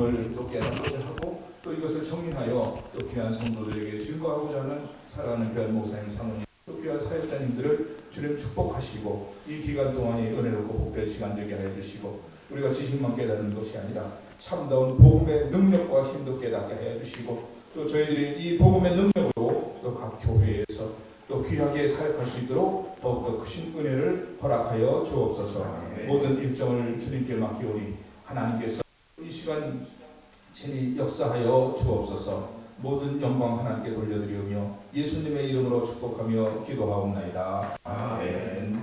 복음을 또 깨닫고자 하고 또 이것을 정리하여 또 귀한 성도들에게 증거하고자 하는 사랑하는 귀한 목사님 사모님 또 귀한 사역자님들을 주님 축복하시고 이 기간 동안이 은혜롭고 복될 시간 되게 하여 주시고 우리가 지식만 깨닫는 것이 아니라 참다운 복음의 능력과 힘도 깨닫게 해 주시고 또 저희들이 이 복음의 능력으로 또 각 교회에서 또 귀하게 사역할 수 있도록 더욱더 크신 은혜를 허락하여 주옵소서. 모든 일정을 주님께 맡기오니 하나님께서 이 시간 친히 역사하여 주옵소서. 모든 영광 하나님께 돌려드리며 예수님의 이름으로 축복하며 기도하옵나이다. 아멘.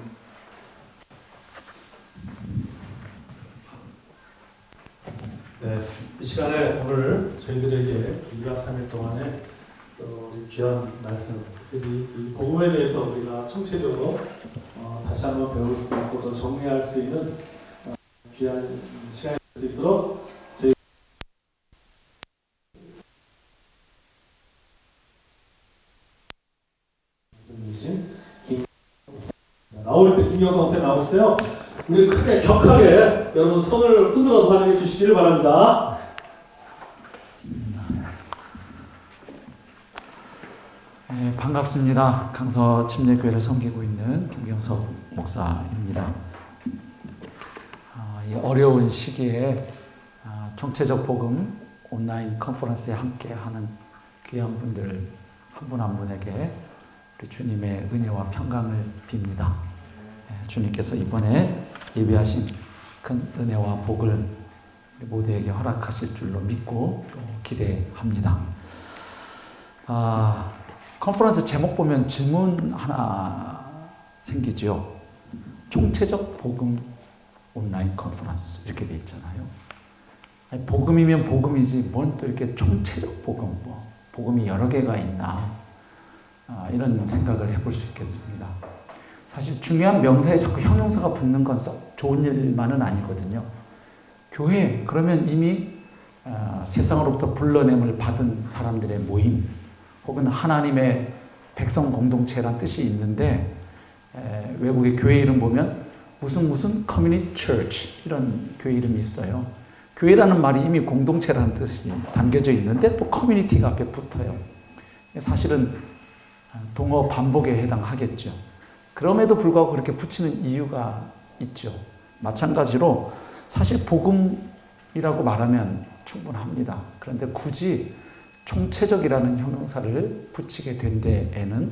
네, 이 시간에 오늘 저희들에게 2박 3일 동안에 또 우리 귀한 말씀, 이 복음에 대해서 우리가 총체적으로 다시 한번 배울 수 있고 또 정리할 수 있는 귀한 시간이 될 수 있도록 저희 나올 때 김경성 선생님 나오실 때요. 우리 크게 격하게 여러분 손을 흔들어서 환영해 주시기를 바랍니다. 네, 반갑습니다. 강서 침례교회를 섬기고 있는 김경석 목사입니다. 이 어려운 시기에 총체적 복음 온라인 컨퍼런스에 함께하는 귀한 분들 한 분 한 분에게 우리 주님의 은혜와 평강을 빕니다. 주님께서 이번에 예비하신 큰 은혜와 복을 모두에게 허락하실 줄로 믿고 또 기대합니다. 컨퍼런스 제목 보면 질문 하나 생기죠. 총체적 복음 온라인 컨퍼런스 이렇게 돼 있잖아요. 아니, 복음이면 복음이지 뭔 또 이렇게 총체적 복음, 복음이 여러 개가 있나 이런 생각을 해볼 수 있겠습니다. 사실 중요한 명사에 자꾸 형용사가 붙는 건 썩 좋은 일만은 아니거든요. 교회 그러면 이미 세상으로부터 불러냄을 받은 사람들의 모임 혹은 하나님의 백성 공동체란 뜻이 있는데 외국의 교회 이름 보면 무슨 커뮤니티 처치 이런 교회 이름이 있어요. 교회라는 말이 이미 공동체라는 뜻이 담겨져 있는데 또 커뮤니티가 앞에 붙어요. 사실은 동어 반복에 해당하겠죠. 그럼에도 불구하고 그렇게 붙이는 이유가 있죠. 마찬가지로 사실 복음이라고 말하면 충분합니다. 그런데 굳이 총체적이라는 형용사를 붙이게 된 데에는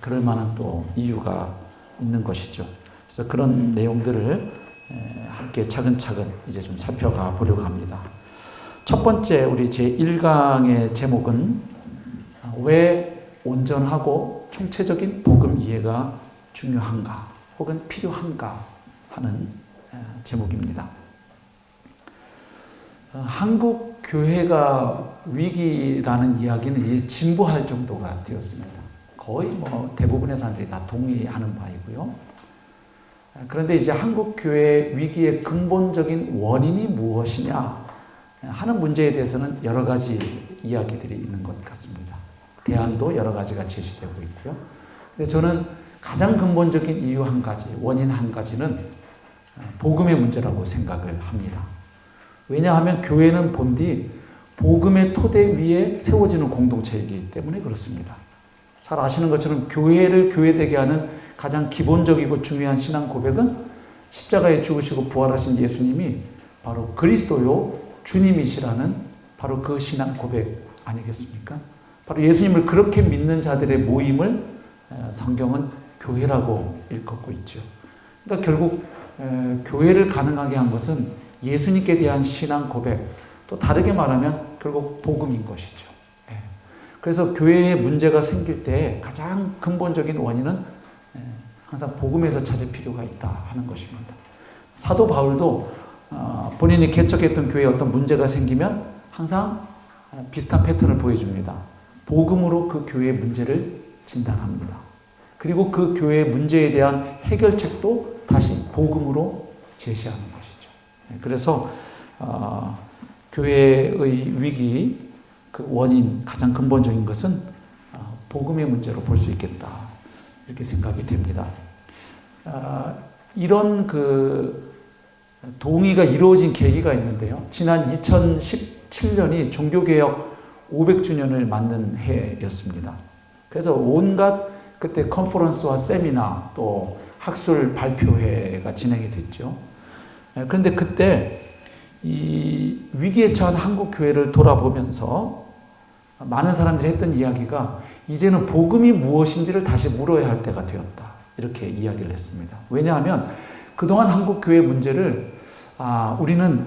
그럴 만한 또 이유가 있는 것이죠. 그래서 그런 내용들을 함께 차근차근 이제 좀 살펴가 보려고 합니다. 첫 번째 우리 제1강의 제목은 왜 온전하고 총체적인 복음 이해가 중요한가 혹은 필요한가 하는 제목입니다. 한국 교회가 위기라는 이야기는 이제 진보할 정도가 되었습니다. 거의 대부분의 사람들이 다 동의하는 바이고요. 그런데 이제 한국 교회의 위기의 근본적인 원인이 무엇이냐 하는 문제에 대해서는 여러 가지 이야기들이 있는 것 같습니다. 대안도 여러 가지가 제시되고 있고요. 근데 저는 가장 근본적인 이유 한 가지, 원인 한 가지는 복음의 문제라고 생각을 합니다. 왜냐하면 교회는 본디 복음의 토대 위에 세워지는 공동체이기 때문에 그렇습니다. 잘 아시는 것처럼 교회를 교회되게 하는 가장 기본적이고 중요한 신앙 고백은 십자가에 죽으시고 부활하신 예수님이 바로 그리스도요 주님이시라는 바로 그 신앙 고백 아니겠습니까? 바로 예수님을 그렇게 믿는 자들의 모임을 성경은 교회라고 일컫고 있죠. 그러니까 결국 교회를 가능하게 한 것은 예수님께 대한 신앙 고백, 또 다르게 말하면 결국 복음인 것이죠. 그래서 교회에 문제가 생길 때 가장 근본적인 원인은 항상 복음에서 찾을 필요가 있다 하는 것입니다. 사도 바울도 본인이 개척했던 교회에 어떤 문제가 생기면 항상 비슷한 패턴을 보여줍니다. 복음으로 그 교회의 문제를 진단합니다. 그리고 그 교회의 문제에 대한 해결책도 다시 복음으로 제시하는 것이죠. 그래서 교회의 위기 그 원인 가장 근본적인 것은 복음의 문제로 볼 수 있겠다 이렇게 생각이 됩니다. 이런 그 동의가 이루어진 계기가 있는데요. 지난 2010 7년이 종교개혁 500주년을 맞는 해였습니다. 그래서 온갖 그때 컨퍼런스와 세미나 또 학술 발표회가 진행이 됐죠. 그런데 그때 이 위기에 처한 한국 교회를 돌아보면서 많은 사람들이 했던 이야기가 이제는 복음이 무엇인지를 다시 물어야 할 때가 되었다. 이렇게 이야기를 했습니다. 왜냐하면 그동안 한국 교회 문제를 우리는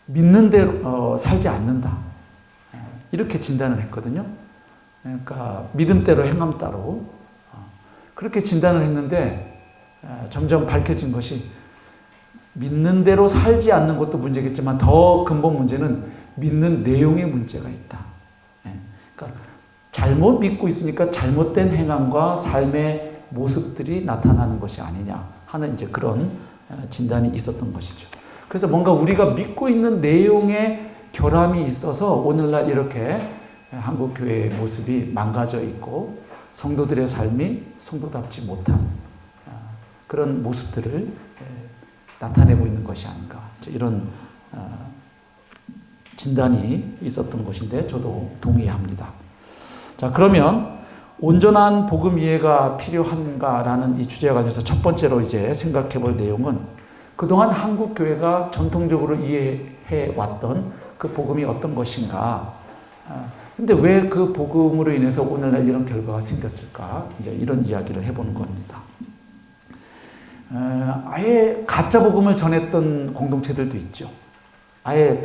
믿는 대로 살지 않는다. 이렇게 진단을 했거든요. 그러니까 믿음대로 행함 따로 그렇게 진단을 했는데 점점 밝혀진 것이 믿는 대로 살지 않는 것도 문제겠지만 더 근본 문제는 믿는 내용의 문제가 있다. 그러니까 잘못 믿고 있으니까 잘못된 행함과 삶의 모습들이 나타나는 것이 아니냐 하는 이제 그런 진단이 있었던 것이죠. 그래서 뭔가 우리가 믿고 있는 내용에 결함이 있어서 오늘날 이렇게 한국 교회의 모습이 망가져 있고 성도들의 삶이 성도답지 못한 그런 모습들을 나타내고 있는 것이 아닌가 이런 진단이 있었던 것인데 저도 동의합니다. 자, 그러면 온전한 복음 이해가 필요한가라는 이 주제와 관련해서 첫 번째로 이제 생각해 볼 내용은 그동안 한국 교회가 전통적으로 이해해 왔던 그 복음이 어떤 것인가. 근데 왜 그 복음으로 인해서 오늘날 이런 결과가 생겼을까? 이제 이런 이야기를 해보는 겁니다. 아예 가짜 복음을 전했던 공동체들도 있죠. 아예